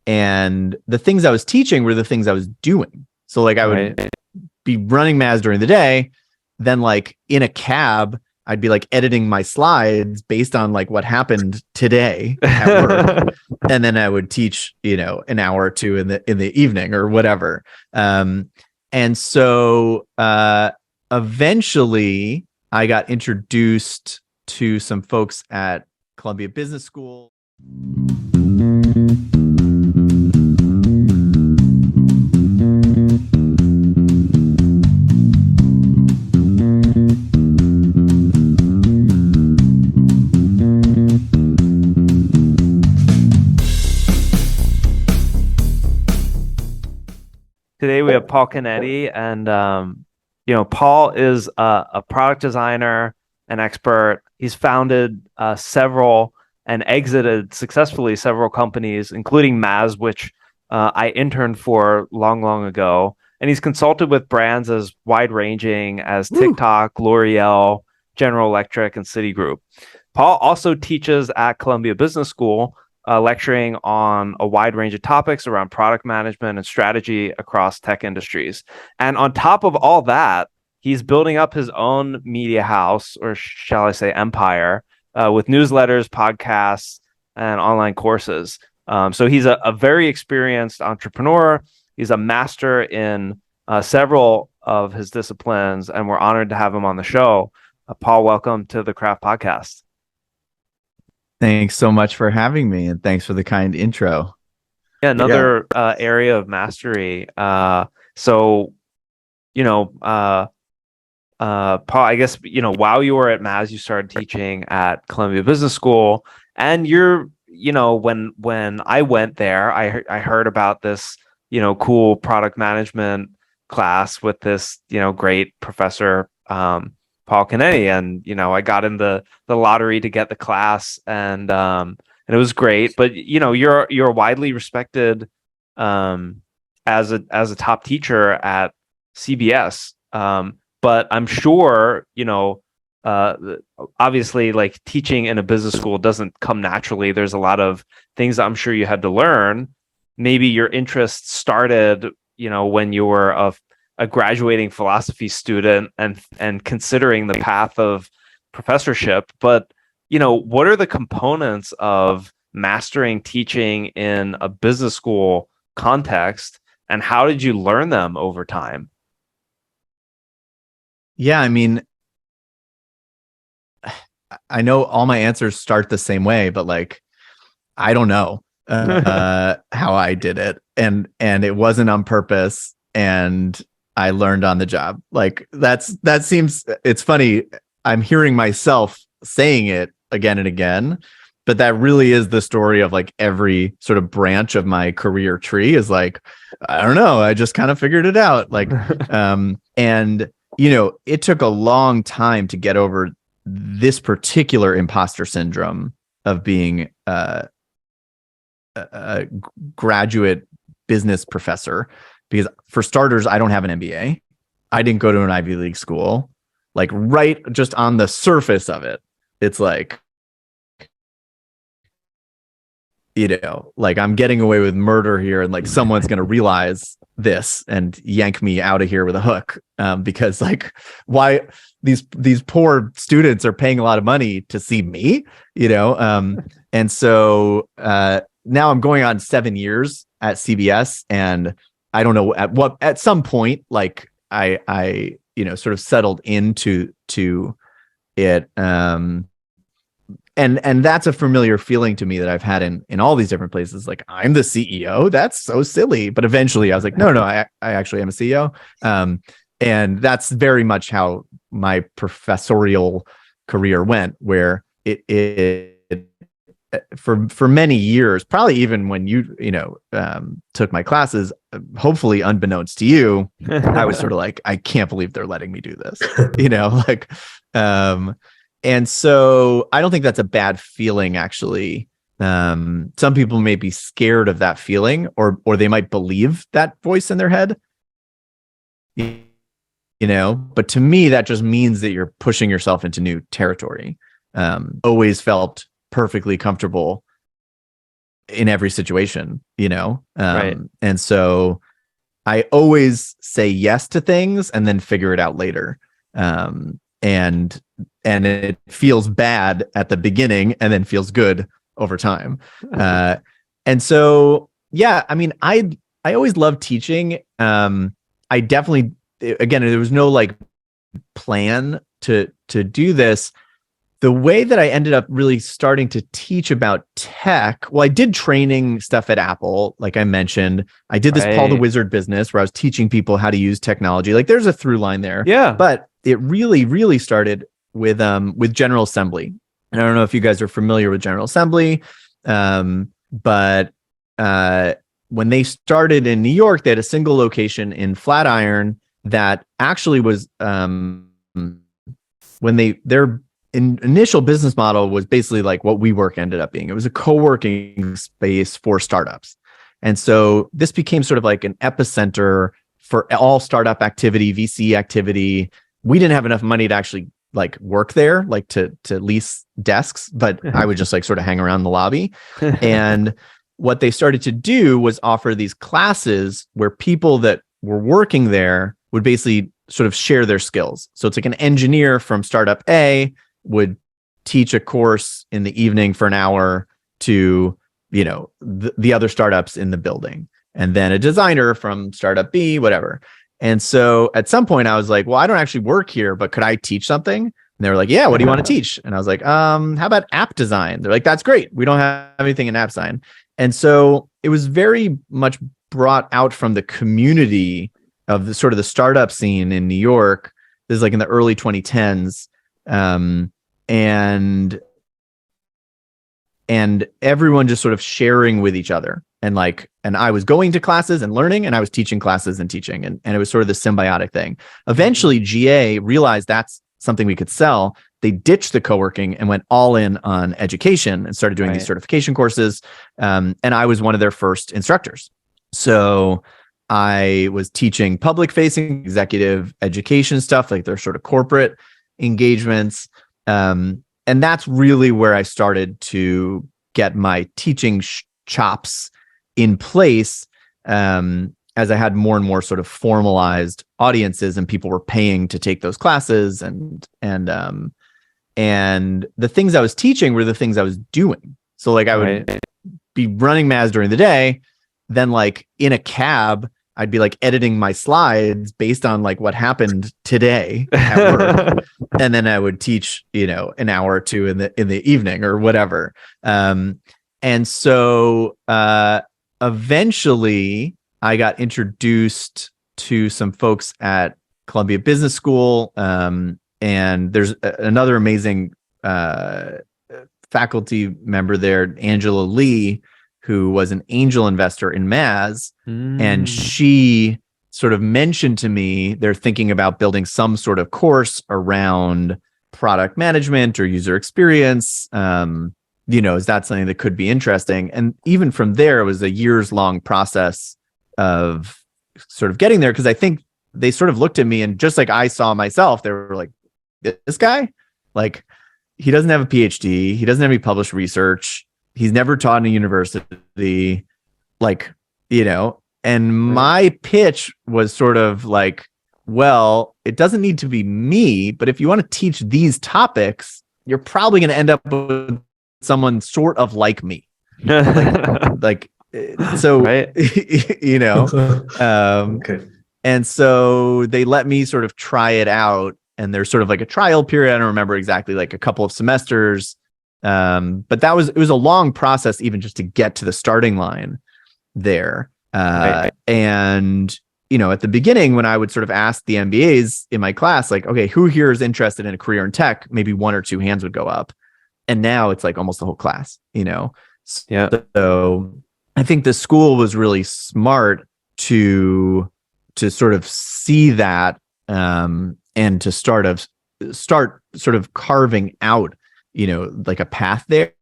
And the things I was teaching were the things I was doing. So like I would be running MAZ during the day, then like in a cab, I'd be like editing my slides based on like what happened today at work. And then I would teach, an hour or two in the evening or whatever. And so eventually I got introduced to some folks at Columbia Business School. Today we have Paul Canetti, and Paul is a product designer, an expert. He's founded several and exited successfully several companies, including MAZ, which I interned for long ago. And he's consulted with brands as wide-ranging as TikTok, L'Oreal, General Electric, and Citigroup. Paul also teaches at Columbia Business School, lecturing on a wide range of topics around product management and strategy across tech industries. And on top of all that, he's building up his own media house, or shall I say empire, with newsletters, podcasts, and online courses. So he's a very experienced entrepreneur. He's a master in several of his disciplines, and we're honored to have him on the show. Paul, welcome to the Craft Podcast. Thanks so much for having me, and thanks for the kind intro. Yeah, another area of mastery. Paul, I guess, while you were at MAZ, you started teaching at Columbia Business School, and when I went there, I heard about this, cool product management class with this, great professor, Paul Canetti, and I got in the lottery to get the class, and it was great. But you're widely respected as a top teacher at CBS. But I'm sure obviously, like, teaching in a business school doesn't come naturally. There's a lot of things I'm sure you had to learn. Maybe your interest started when you were a graduating philosophy student and considering the path of professorship. But, what are the components of mastering teaching in a business school context, and how did you learn them over time? Yeah, I mean, I know all my answers start the same way, but like, I don't know how I did it. And it wasn't on purpose. And I learned on the job. Like it's funny. I'm hearing myself saying it again and again, but that really is the story of like every sort of branch of my career tree is like, I don't know. I just kind of figured it out. Like, and it took a long time to get over this particular imposter syndrome of being a graduate business professor. Because for starters, I don't have an MBA. I didn't go to an Ivy League school. Like, right just on the surface of it, it's like, like I'm getting away with murder here, and like someone's going to realize this and yank me out of here with a hook. Because like, why these poor students are paying a lot of money to see me, and so now I'm going on 7 years at CBS, and I don't know at some point, like I sort of settled into it. And that's a familiar feeling to me that I've had in all these different places. Like, I'm the CEO. That's so silly. But eventually I was like, no, I actually am a CEO. And that's very much how my professorial career went, where it for many years, probably even when you took my classes, hopefully unbeknownst to you, I was sort of like, I can't believe they're letting me do this, and so I don't think that's a bad feeling, actually. Some people may be scared of that feeling, or they might believe that voice in their head, but to me, that just means that you're pushing yourself into new territory. Always felt perfectly comfortable in every situation, Right. And so I always say yes to things and then figure it out later. And it feels bad at the beginning and then feels good over time. And so, yeah, I mean, I always loved teaching. I definitely, again, there was no like plan to do this. The way that I ended up really starting to teach about tech, well, I did training stuff at Apple, like I mentioned. I did this Paul the Right. Wizard business where I was teaching people how to use technology. Like there's a through line there. Yeah. But it really, really started with General Assembly. And I don't know if you guys are familiar with General Assembly, but when they started in New York, they had a single location in Flatiron that actually was when their initial business model was basically like what WeWork ended up being. It was a co-working space for startups. And so this became sort of like an epicenter for all startup activity, VC activity. We didn't have enough money to actually like work there, like to lease desks, but I would just like sort of hang around the lobby. And what they started to do was offer these classes where people that were working there would basically sort of share their skills. So it's like an engineer from startup A would teach a course in the evening for an hour to, the other startups in the building, and then a designer from startup B, whatever. And so at some point I was like, well, I don't actually work here, but could I teach something? And they were like, yeah, what do you want to teach? And I was like, how about app design? They're like, that's great. We don't have anything in app design. And so it was very much brought out from the community of the sort of the startup scene in New York. This is like in the early 2010s. And everyone just sort of sharing with each other. And I was going to classes and learning, and I was teaching classes and teaching. And it was sort of the symbiotic thing. Eventually, GA realized that's something we could sell. They ditched the co-working and went all in on education and started doing these certification courses. And I was one of their first instructors. So I was teaching public-facing executive education stuff, like their sort of corporate engagements. And that's really where I started to get my teaching chops in place, as I had more and more sort of formalized audiences and people were paying to take those classes. And the things I was teaching were the things I was doing. So like I would be running MAZ during the day, then like in a cab, I'd be like editing my slides based on like what happened today at work. And then I would teach, an hour or two in the evening or whatever. And so eventually I got introduced to some folks at Columbia Business School. And there's another amazing faculty member there, Angela Lee, who was an angel investor in MAZ. And she sort of mentioned to me they're thinking about building some sort of course around product management or user experience. Is that something that could be interesting? And even from there, it was a years-long process of sort of getting there, because I think they sort of looked at me and just like I saw myself, they were like, this guy, like, he doesn't have a PhD. He doesn't have any published research. He's never taught in a university, and my pitch was sort of like, well, it doesn't need to be me, but if you want to teach these topics, you're probably going to end up with someone sort of like me. So, Okay. And so they let me sort of try it out, and there's sort of like a trial period. I don't remember exactly, like a couple of semesters. But it was a long process, even just to get to the starting line there. And, at the beginning, when I would sort of ask the MBAs in my class, like, okay, who here is interested in a career in tech? Maybe one or two hands would go up. And now it's like almost the whole class, Yeah. So I think the school was really smart to sort of see that, and to start sort of carving out, like a path there.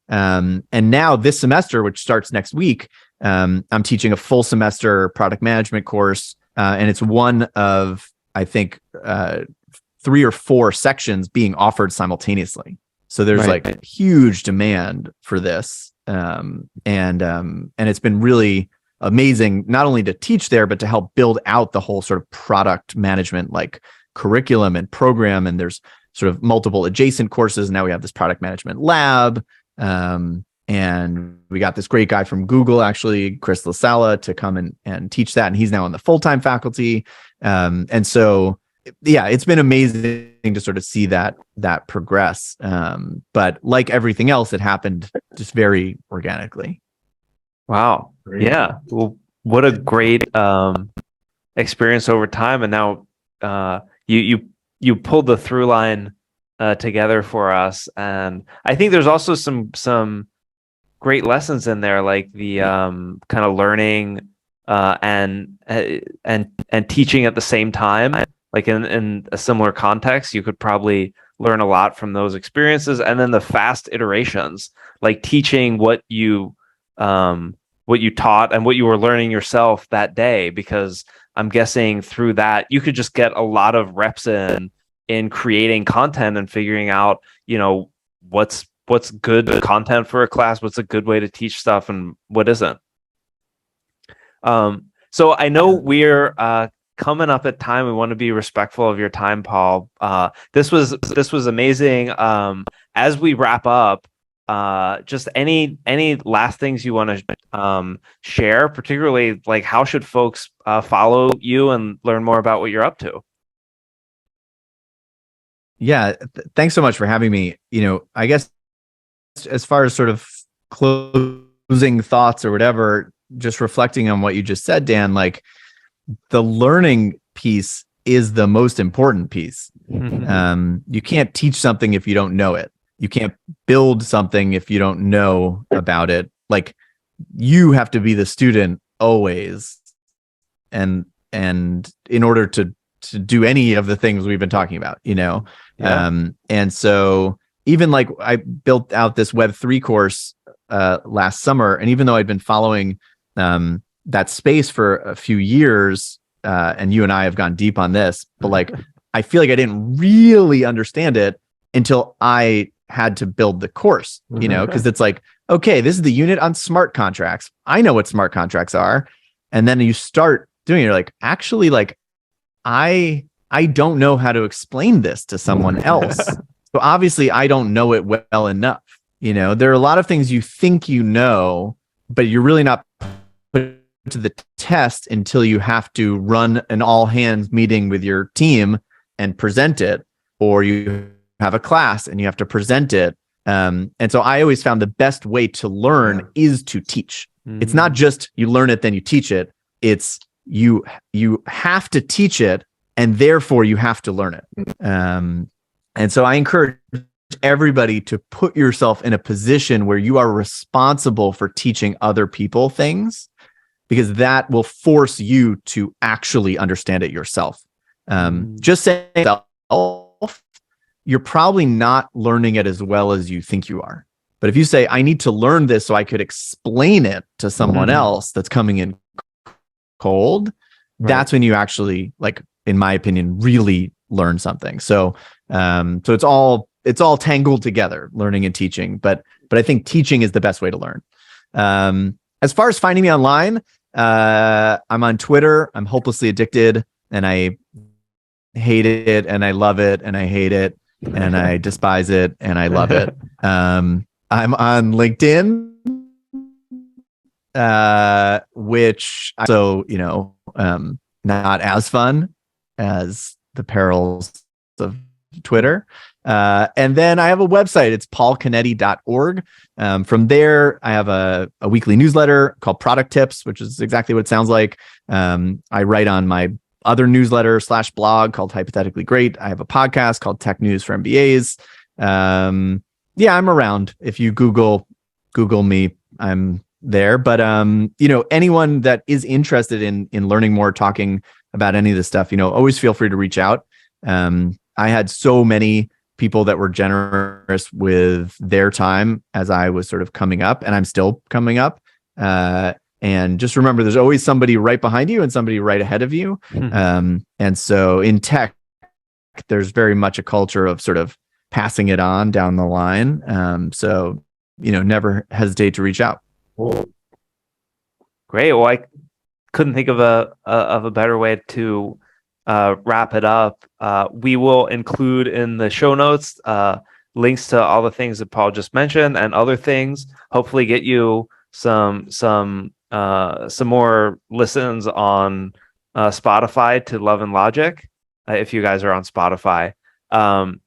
And now this semester, which starts next week, I'm teaching a full semester product management course. And it's one of, I think, 3 or 4 sections being offered simultaneously. So there's like huge demand for this. And it's been really amazing, not only to teach there, but to help build out the whole sort of product management, like curriculum and program. And there's sort of multiple adjacent courses. Now we have this product management lab. And we got this great guy from Google, actually, Chris LaSala, to come and teach that. And he's now on the full-time faculty. And so, yeah, it's been amazing to sort of see that progress. But like everything else, it happened just very organically. Wow. Great. Yeah. Well, what a great experience over time. And now you pulled the through line together for us. And I think there's also some great lessons in there, like the kind of learning and teaching at the same time. Like in a similar context, you could probably learn a lot from those experiences. And then the fast iterations, like teaching what you taught and what you were learning yourself that day, because I'm guessing through that you could just get a lot of reps in creating content and figuring out, what's good content for a class, what's a good way to teach stuff, and what isn't. So I know we're coming up at time. We want to be respectful of your time, Paul. This was amazing. As we wrap up, just any last things you want to share, particularly like how should folks follow you and learn more about what you're up to? Yeah, thanks so much for having me. I guess as far as sort of closing thoughts or whatever, just reflecting on what you just said, Dan, like the learning piece is the most important piece. You can't teach something if you don't know it. You can't build something if you don't know about it. Like you have to be the student always. And in order to do any of the things we've been talking about, Yeah. And so even like I built out this Web3 course last summer, and even though I'd been following that space for a few years, and you and I have gone deep on this, but like I feel like I didn't really understand it until I had to build the course, because it's like, okay, this is the unit on smart contracts. I know what smart contracts are. And then you start doing it, you're like, actually, like I don't know how to explain this to someone else. So obviously I don't know it well enough. There are a lot of things you think but you're really not put to the test until you have to run an all hands meeting with your team and present it, or you have a class and you have to present it. And so I always found the best way to learn is to teach. It's not just you learn it, then you teach it. It's you have to teach it, and therefore you have to learn it. And so I encourage everybody to put yourself in a position where you are responsible for teaching other people things, because that will force you to actually understand it yourself. Just saying yourself, you're probably not learning it as well as you think you are. But if you say, I need to learn this so I could explain it to someone else that's coming in cold, that's when you actually, like, in my opinion, really learn something. So it's all tangled together, learning and teaching. But I think teaching is the best way to learn. As far as finding me online, I'm on Twitter. I'm hopelessly addicted, and I hate it, and I love it, and I hate it, and I despise it, and I love it. I'm on LinkedIn, which also, not as fun as the perils of Twitter. And then I have a website. It's paulcanetti.org. From there, I have a weekly newsletter called Product Tips, which is exactly what it sounds like. I write on my other newsletter / blog called Hypothetically Great. I have a podcast called Tech News for MBAs. Yeah, I'm around. If you Google me, I'm there. But anyone that is interested in learning more, talking about any of this stuff, always feel free to reach out. I had so many people that were generous with their time as I was sort of coming up, and I'm still coming up. And just remember, there's always somebody right behind you and somebody right ahead of you. And so in tech, there's very much a culture of sort of passing it on down the line. So never hesitate to reach out. Great. Well, I couldn't think of a better way to wrap it up. We will include in the show notes links to all the things that Paul just mentioned and other things. Hopefully, get you some more listens on Spotify to Love and Logic, if you guys are on Spotify. And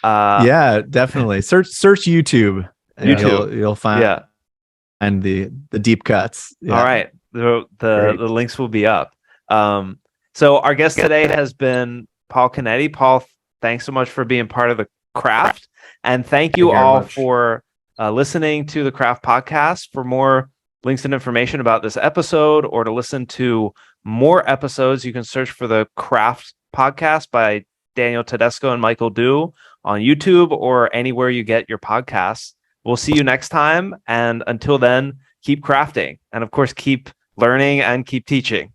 yeah, definitely search YouTube. You'll find the deep cuts. Yeah. All right, the links will be up. So our guest today has been Paul Canetti. Paul, thanks so much for being part of the Craft, and thank you all for listening to the Craft podcast. For more links and information about this episode, or to listen to more episodes, you can search for the Craft podcast by Daniel Tedesco and Michael Du on YouTube or anywhere you get your podcasts. We'll see you next time. And until then, keep crafting. And of course, keep learning and keep teaching.